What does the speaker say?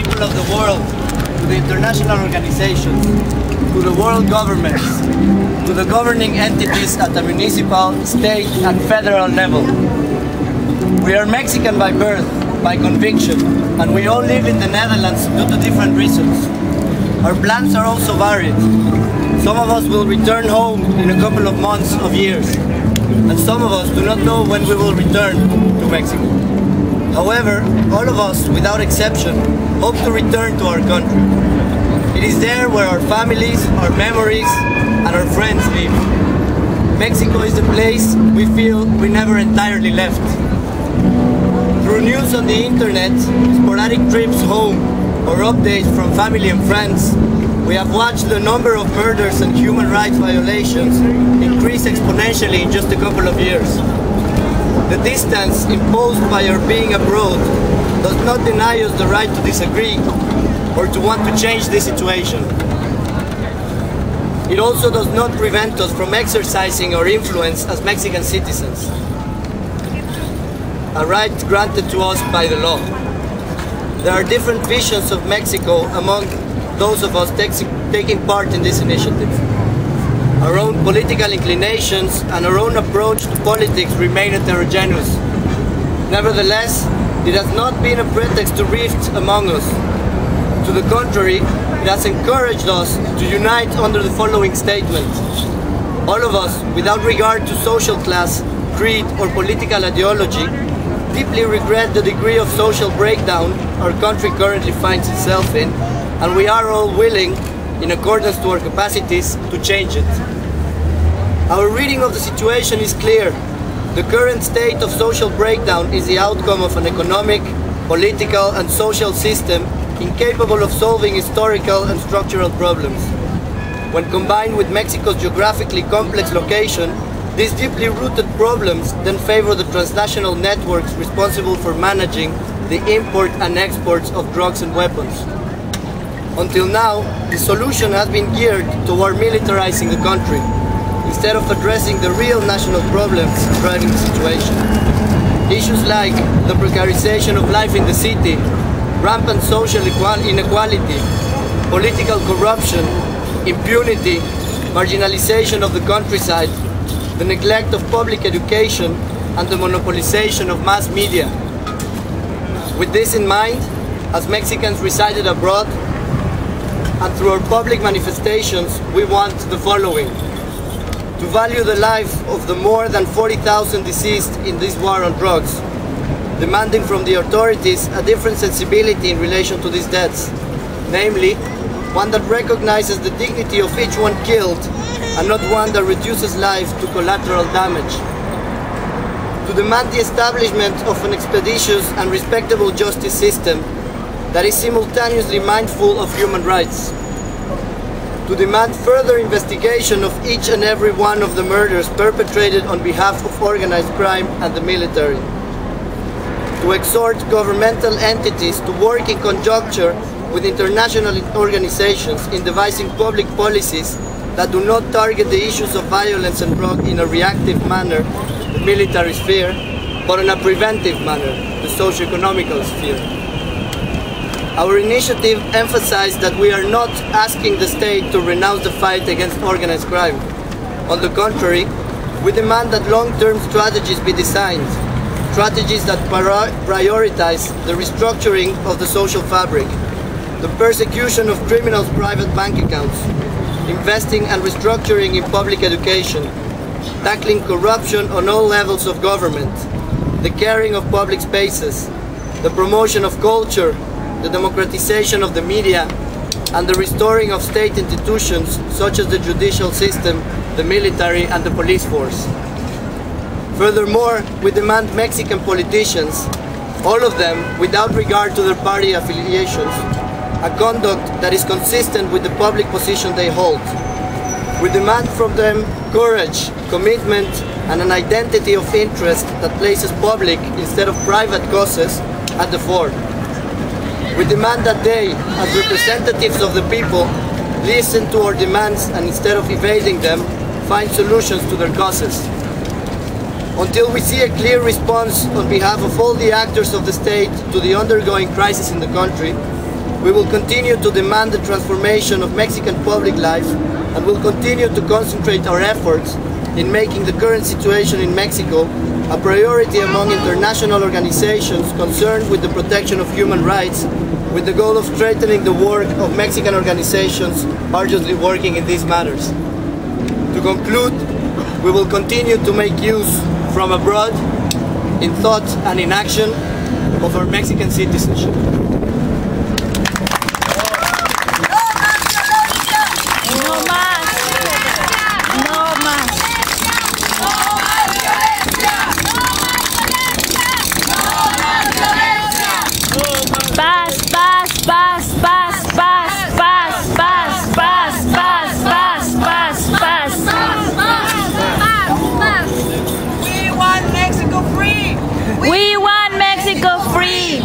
people of the world, to the international organizations, to the world governments, to the governing entities at the municipal, state and federal level. We are Mexican by birth, by conviction, and we all live in the Netherlands due to different reasons. Our plans are also varied. Some of us will return home in a couple of months or years, and some of us do not know when we will return to Mexico. However, all of us, without exception, hope to return to our country. It is there where our families, our memories, and our friends live. Mexico is the place we feel we never entirely left. Through news on the internet, sporadic trips home, or updates from family and friends, we have watched the number of murders and human rights violations increase exponentially in just a couple of years. The distance imposed by our being abroad does not deny us the right to disagree or to want to change this situation. It also does not prevent us from exercising our influence as Mexican citizens, a right granted to us by the law. There are different visions of Mexico among those of us taking part in this initiative. Our own political inclinations and our own approach to politics remain heterogeneous. Nevertheless, it has not been a pretext to rift among us. To the contrary, it has encouraged us to unite under the following statement. All of us, without regard to social class, creed or political ideology, deeply regret the degree of social breakdown our country currently finds itself in, and we are all willing, in accordance to our capacities, to change it. Our reading of the situation is clear. The current state of social breakdown is the outcome of an economic, political and social system incapable of solving historical and structural problems. When combined with Mexico's geographically complex location, these deeply rooted problems then favor the transnational networks responsible for managing the import and exports of drugs and weapons. Until now, the solution has been geared toward militarizing the country, instead of addressing the real national problems driving the situation. Issues like the precarization of life in the city, rampant social inequality, political corruption, impunity, marginalization of the countryside, the neglect of public education, and the monopolization of mass media. With this in mind, as Mexicans resided abroad, and through our public manifestations, we want the following: to value the life of the more than 40,000 deceased in this war on drugs, demanding from the authorities a different sensibility in relation to these deaths, namely, one that recognizes the dignity of each one killed and not one that reduces life to collateral damage. To demand the establishment of an expeditious and respectable justice system that is simultaneously mindful of human rights. To demand further investigation of each and every one of the murders perpetrated on behalf of organized crime and the military. To exhort governmental entities to work in conjunction with international organizations in devising public policies that do not target the issues of violence and drug in a reactive manner, the military sphere, but in a preventive manner, the socio-economical sphere. Our initiative emphasized that we are not asking the state to renounce the fight against organized crime. On the contrary, we demand that long-term strategies be designed, strategies that prioritize the restructuring of the social fabric, the persecution of criminals' private bank accounts, investing and restructuring in public education, tackling corruption on all levels of government, the caring of public spaces, the promotion of culture, the democratization of the media, and the restoring of state institutions such as the judicial system, the military, and the police force. Furthermore, we demand Mexican politicians, all of them without regard to their party affiliations, a conduct that is consistent with the public position they hold. We demand from them courage, commitment, and an identity of interest that places public instead of private causes at the fore. We demand that they, as representatives of the people, listen to our demands and instead of evading them, find solutions to their causes. Until we see a clear response on behalf of all the actors of the state to the undergoing crisis in the country, We will continue to demand the transformation of Mexican public life and will continue to concentrate our efforts in making the current situation in Mexico a priority among international organizations concerned with the protection of human rights, with the goal of strengthening the work of Mexican organizations arduously working in these matters. To conclude, we will continue to make use from abroad, in thought and in action, of our Mexican citizenship. We want Mexico free!